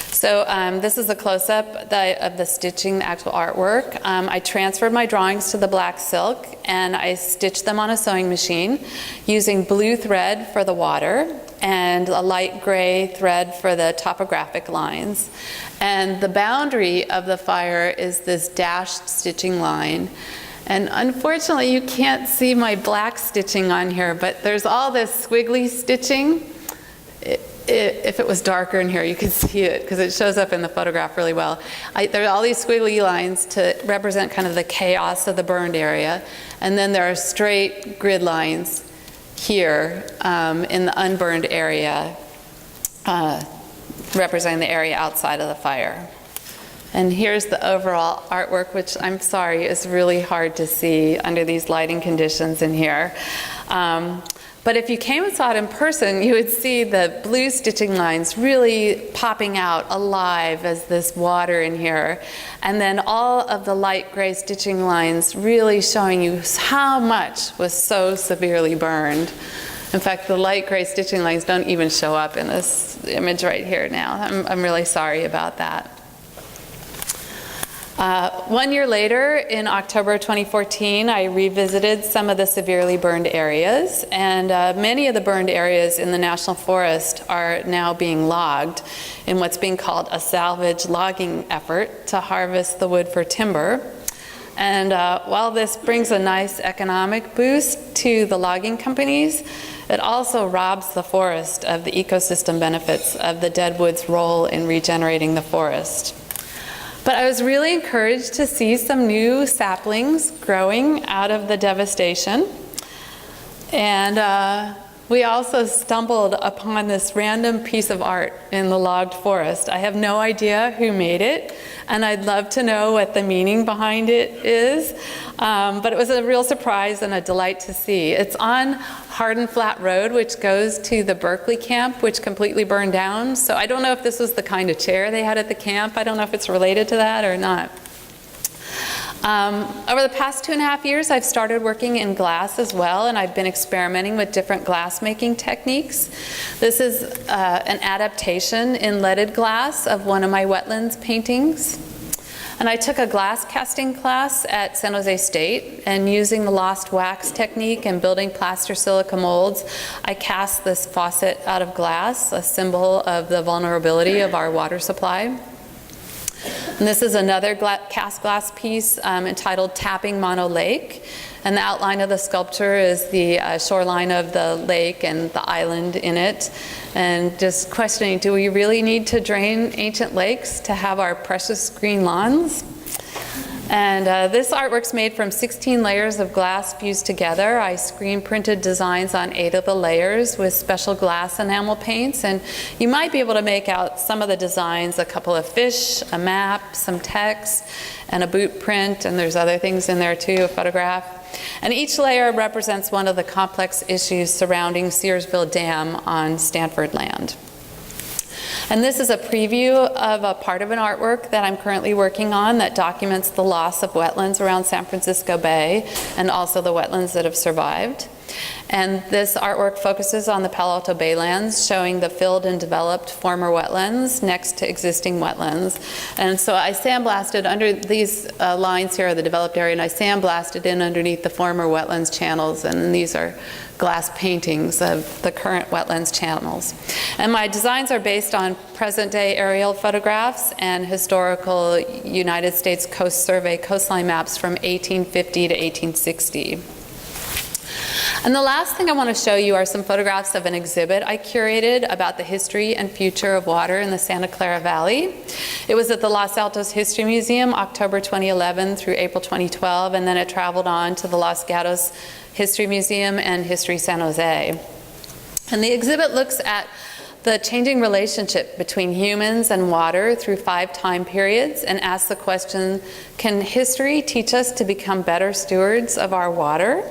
So this is a close-up of the stitching, the actual artwork. I transferred my drawings to the black silk, and I stitched them on a sewing machine using blue thread for the water and a light gray thread for the topographic lines. And the boundary of the fire is this dashed stitching line. And unfortunately, you can't see my black stitching on here, but there's all this squiggly stitching. If it was darker in here, you could see it because it shows up in the photograph really well. There are all these squiggly lines to represent kind of the chaos of the burned area. And then there are straight grid lines here in the unburned area, representing the area outside of the fire. And here's the overall artwork, which I'm sorry is really hard to see under these lighting conditions in here. But if you came and saw it in person, you would see the blue stitching lines really popping out alive as this water in here. And then all of the light gray stitching lines really showing you how much was so severely burned. In fact, the light gray stitching lines don't even show up in this image right here now. I'm really sorry about that. 1 year later, in October 2014, I revisited some of the severely burned areas, and many of the burned areas in the National Forest are now being logged in what's being called a salvage logging effort to harvest the wood for timber. And while this brings a nice economic boost to the logging companies, it also robs the forest of the ecosystem benefits of the deadwood's role in regenerating the forest. But I was really encouraged to see some new saplings growing out of the devastation. And we also stumbled upon this random piece of art in the logged forest. I have no idea who made it, and I'd love to know what the meaning behind it is. But it was a real surprise and a delight to see. It's on Hardin Flat Road, which goes to the Berkeley camp, which completely burned down. So I don't know if this was the kind of chair they had at the camp. I don't know if it's related to that or not. Over the past 2.5 years, I've started working in glass as well, and I've been experimenting with different glass making techniques. This is an adaptation in leaded glass of one of my wetlands paintings. And I took a glass casting class at San Jose State, and using the lost wax technique and building plaster silica molds, I cast this faucet out of glass, a symbol of the vulnerability of our water supply. And this is another cast glass piece entitled Tapping Mono Lake. And the outline of the sculpture is the shoreline of the lake and the island in it. And just questioning, do we really need to drain ancient lakes to have our precious green lawns? And this artwork's made from 16 layers of glass fused together. I screen printed designs on 8 of the layers with special glass enamel paints. And you might be able to make out some of the designs, a couple of fish, a map, some text, and a boot print. And there's other things in there too, a photograph. And each layer represents one of the complex issues surrounding Searsville Dam on Stanford land. And this is a preview of a part of an artwork that I'm currently working on that documents the loss of wetlands around San Francisco Bay and also the wetlands that have survived. And this artwork focuses on the Palo Alto Baylands, showing the filled and developed former wetlands next to existing wetlands. And so I sandblasted under these lines here are the developed area, and I sandblasted in underneath the former wetlands channels, and these are glass paintings of the current wetlands channels. And my designs are based on present-day aerial photographs and historical United States Coast Survey coastline maps from 1850 to 1860. And the last thing I want to show you are some photographs of an exhibit I curated about the history and future of water in the Santa Clara Valley. It was at the Los Altos History Museum, October 2011 through April 2012, and then it traveled on to the Los Gatos History Museum and History San Jose. And the exhibit looks at the changing relationship between humans and water through 5 time periods and asks the question, can history teach us to become better stewards of our water?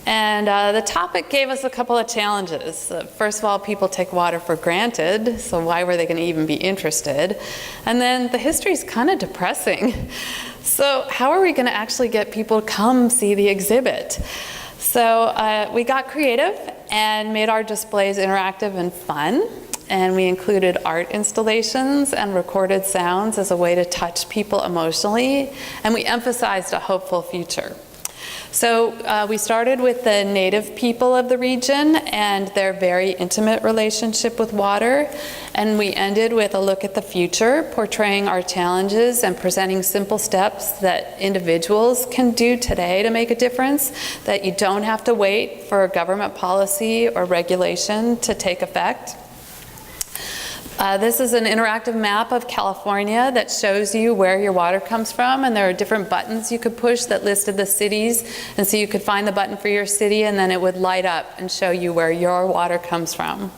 And the topic gave us a couple of challenges. First of all, people take water for granted, so why were they going to even be interested? And then the history is kind of depressing. So how are we going to actually get people to come see the exhibit? So we got creative and made our displays interactive and fun. And we included art installations and recorded sounds as a way to touch people emotionally. And we emphasized a hopeful future. So we started with the native people of the region and their very intimate relationship with water. And we ended with a look at the future, portraying our challenges and presenting simple steps that individuals can do today to make a difference, that you don't have to wait for government policy or regulation to take effect. This is an interactive map of California that shows you where your water comes from, and there are different buttons you could push that listed the cities, and so you could find the button for your city and then it would light up and show you where your water comes from.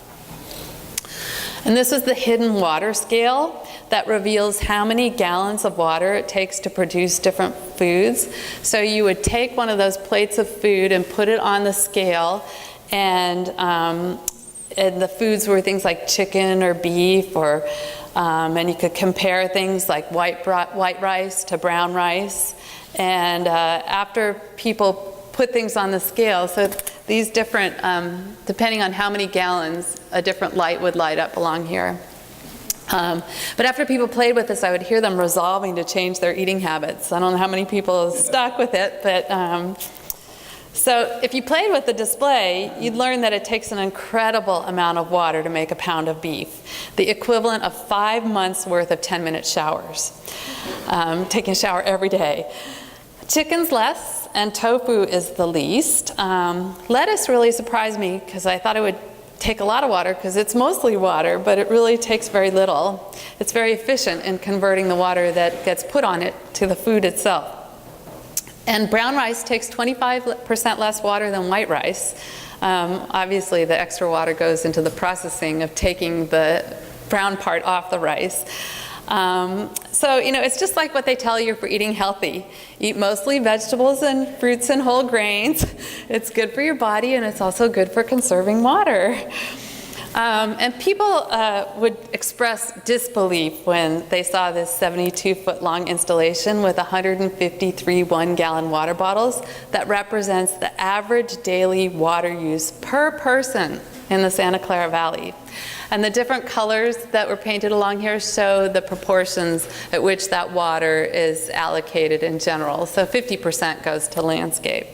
And this is the hidden water scale that reveals how many gallons of water it takes to produce different foods. So you would take one of those plates of food and put it on the scale, and the foods were things like chicken or beef, or and you could compare things like white rice to brown rice. And after people put things on the scale, so these different, depending on how many gallons, a different light would light up along here. But after people played with this, I would hear them resolving to change their eating habits. I don't know how many people stuck with it, but so if you played with the display, you'd learn that it takes an incredible amount of water to make a pound of beef, the equivalent of 5 months worth of 10-minute showers, taking a shower every day. Chicken's less, and tofu is the least. Lettuce really surprised me because I thought it would take a lot of water because it's mostly water, but it really takes very little. It's very efficient in converting the water that gets put on it to the food itself. And brown rice takes 25% less water than white rice. Obviously, the extra water goes into the processing of taking the brown part off the rice. So, it's just like what they tell you for eating healthy. Eat mostly vegetables and fruits and whole grains. It's good for your body, and it's also good for conserving water. And people would express disbelief when they saw this 72-foot-long installation with 153 one-gallon water bottles that represents the average daily water use per person in the Santa Clara Valley. And the different colors that were painted along here show the proportions at which that water is allocated in general. So 50% goes to landscape.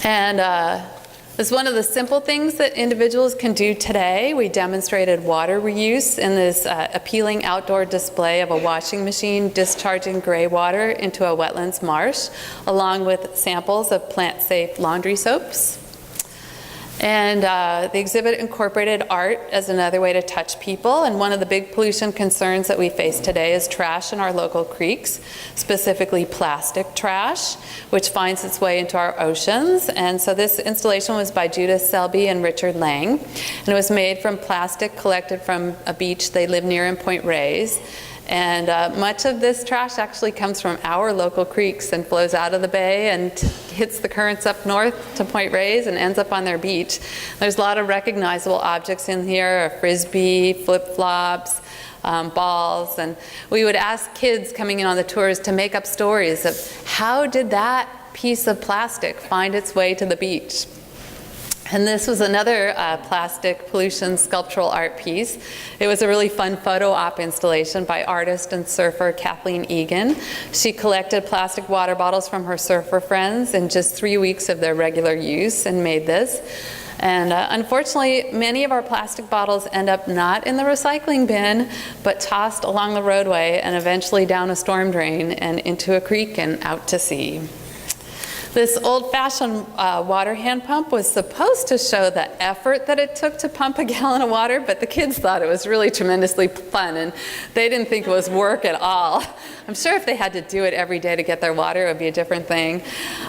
And it's one of the simple things that individuals can do today. We demonstrated water reuse in this appealing outdoor display of a washing machine discharging gray water into a wetlands marsh, along with samples of plant-safe laundry soaps. And the exhibit incorporated art as another way to touch people. And one of the big pollution concerns that we face today is trash in our local creeks, specifically plastic trash, which finds its way into our oceans. And so this installation was by Judith Selby and Richard Lang. And it was made from plastic collected from a beach they live near in Point Reyes. And much of this trash actually comes from our local creeks and flows out of the bay and hits the currents up north to Point Reyes and ends up on their beach. There's a lot of recognizable objects in here, a frisbee, flip-flops, balls, and we would ask kids coming in on the tours to make up stories of how did that piece of plastic find its way to the beach. And this was another plastic pollution sculptural art piece. It was a really fun photo op installation by artist and surfer Kathleen Egan. She collected plastic water bottles from her surfer friends in just 3 weeks of their regular use and made this. And unfortunately, many of our plastic bottles end up not in the recycling bin, but tossed along the roadway and eventually down a storm drain and into a creek and out to sea. This old-fashioned water hand pump was supposed to show the effort that it took to pump a gallon of water, but the kids thought it was really tremendously fun, and they didn't think it was work at all. I'm sure if they had to do it every day to get their water, it would be a different thing.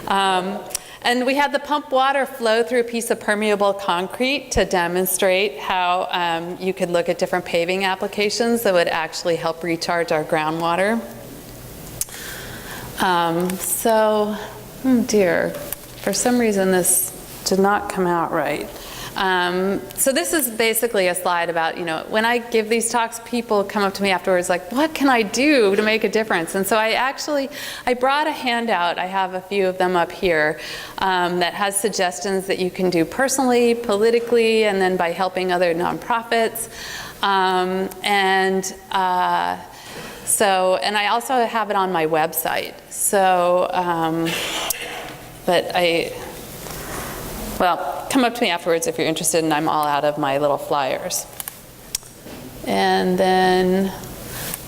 And we had the pump water flow through a piece of permeable concrete to demonstrate how you could look at different paving applications that would actually help recharge our groundwater. Oh dear, for some reason this did not come out right. So this is basically a slide about, when I give these talks, people come up to me afterwards like, what can I do to make a difference? And so I brought a handout, I have a few of them up here, that has suggestions that you can do personally, politically, and then by helping other nonprofits. And I also have it on my website. So, come up to me afterwards if you're interested, and I'm all out of my little flyers. And then,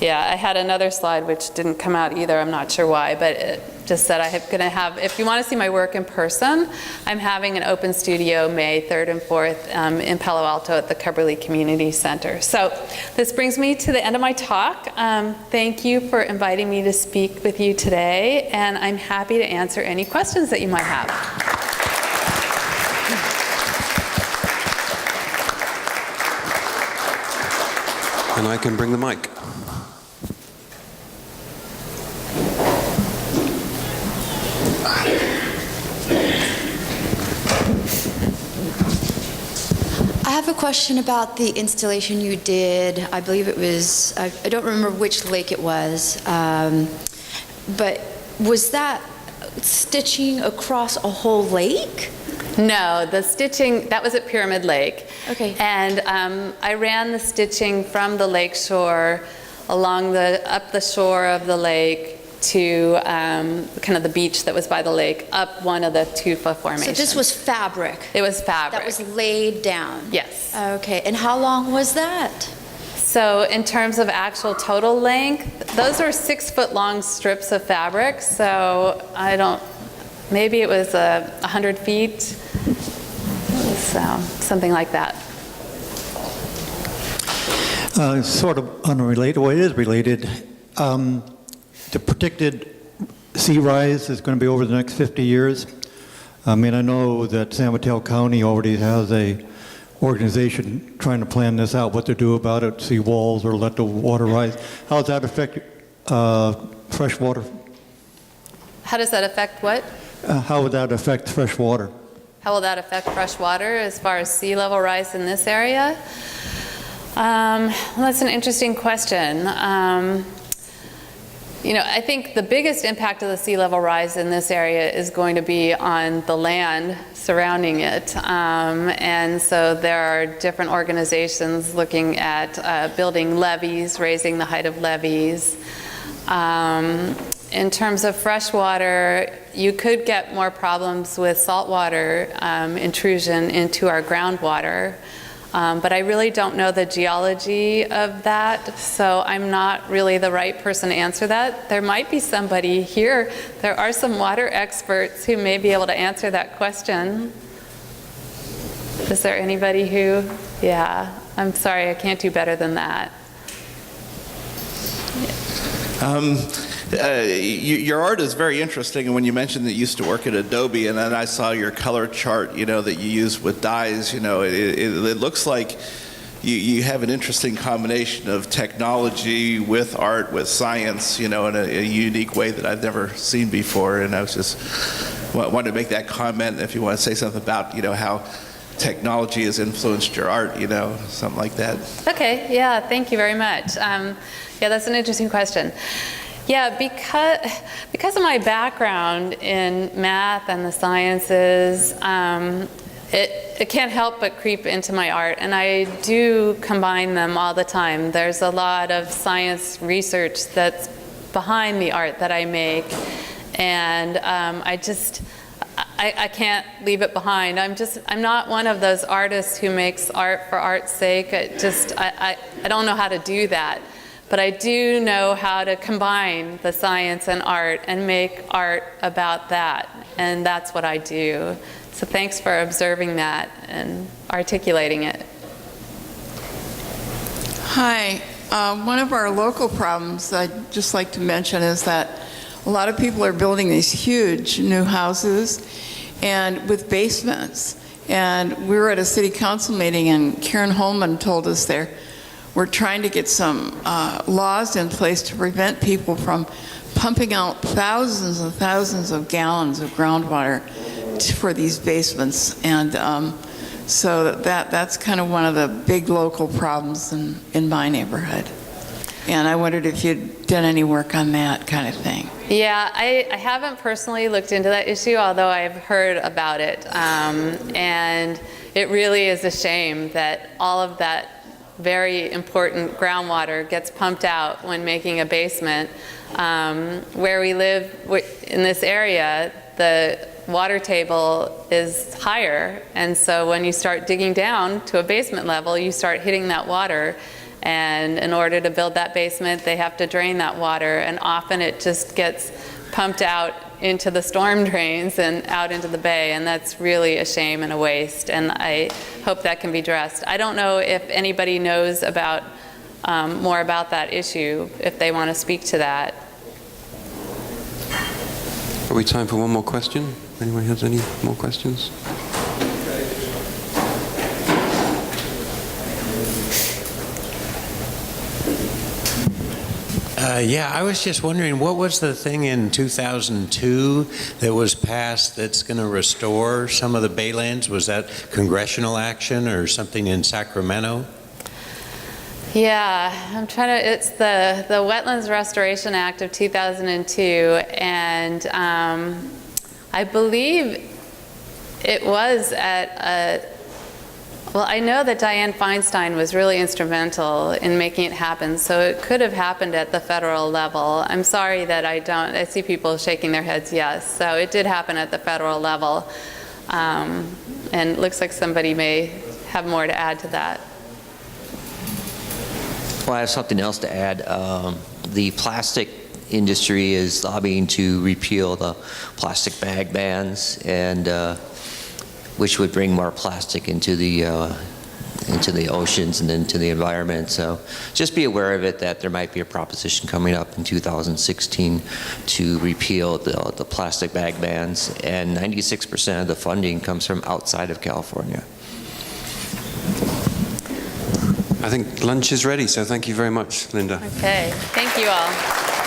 I had another slide which didn't come out either, I'm not sure why, but it just said if you want to see my work in person, I'm having an open studio May 3rd and 4th in Palo Alto at the Cubberley Community Center. So this brings me to the end of my talk. Thank you for inviting me to speak with you today, and I'm happy to answer any questions that you might have. And I can bring the mic. I have a question about the installation you did. I believe it was, I don't remember which lake it was, but was that stitching across a whole lake? No, the stitching, that was at Pyramid Lake. Okay. And I ran the stitching from the lake shore up the shore of the lake to kind of the beach that was by the lake, up one of the tufa formations. So this was fabric? It was fabric. That was laid down? Yes. Okay, and how long was that? So in terms of actual total length, those are 6-foot long strips of fabric. So maybe it was 100 feet, so something like that. Sort of unrelated, well, it is related. The predicted sea rise is going to be over the next 50 years. I mean, I know that San Mateo County already has a organization trying to plan this out, what to do about it, sea walls or let the water rise. How does that affect fresh water? How does that affect what? How would that affect fresh water? How will that affect fresh water as far as sea level rise in this area? Well, that's an interesting question. I think the biggest impact of the sea level rise in this area is going to be on the land surrounding it. And so there are different organizations looking at building levees, raising the height of levees. In terms of fresh water, you could get more problems with saltwater intrusion into our groundwater. But I really don't know the geology of that, so I'm not really the right person to answer that. There might be somebody here. There are some water experts who may be able to answer that question. Is there anybody who? Yeah, I'm sorry, I can't do better than that. Your art is very interesting, and when you mentioned that you used to work at Adobe, and then I saw your color chart, that you use with dyes, it looks like you have an interesting combination of technology with art, with science, in a unique way that I've never seen before, and I was just wanted to make that comment. If you want to say something about, how technology has influenced your art, something like that. Okay, yeah, thank you very much. Yeah, that's an interesting question. Yeah, because of my background in math and the sciences, it can't help but creep into my art, and I do combine them all the time. There's a lot of science research that's behind the art that I make, and I can't leave it behind. I'm not one of those artists who makes art for art's sake. I don't know how to do that. But I do know how to combine the science and art and make art about that. And that's what I do. So thanks for observing that and articulating it. Hi. One of our local problems I'd just like to mention is that a lot of people are building these huge new houses and with basements. And we were at a city council meeting, and Karen Holman told us we're trying to get some laws in place to prevent people from pumping out thousands and thousands of gallons of groundwater for these basements. And so that's kind of one of the big local problems in my neighborhood. And I wondered if you'd done any work on that kind of thing. Yeah, I haven't personally looked into that issue, although I've heard about it. And it really is a shame that all of that very important groundwater gets pumped out when making a basement. Where we live in this area, the water table is higher, and so when you start digging down to a basement level, you start hitting that water, and in order to build that basement, they have to drain that water, and often it just gets pumped out into the storm drains and out into the bay, and that's really a shame and a waste, and I hope that can be addressed. I don't know if anybody knows about more about that issue, if they want to speak to that. Are we time for one more question? Anyone has any more questions? Yeah, I was just wondering, what was the thing in 2002 that was passed that's going to restore some of the baylands? Was that congressional action or something in Sacramento? Yeah, it's the Wetlands Restoration Act of 2002, and I believe it was well, I know that Dianne Feinstein was really instrumental in making it happen, so it could have happened at the federal level. I'm sorry that I see people shaking their heads yes, so it did happen at the federal level, and it looks like somebody may have more to add to that. Well, I have something else to add. The plastic industry is lobbying to repeal the plastic bag bans, and which would bring more plastic into the oceans and into the environment. So just be aware of it, that there might be a proposition coming up in 2016 to repeal the plastic bag bans, and 96% of the funding comes from outside of California. I think lunch is ready, so thank you very much, Linda. Okay, thank you all.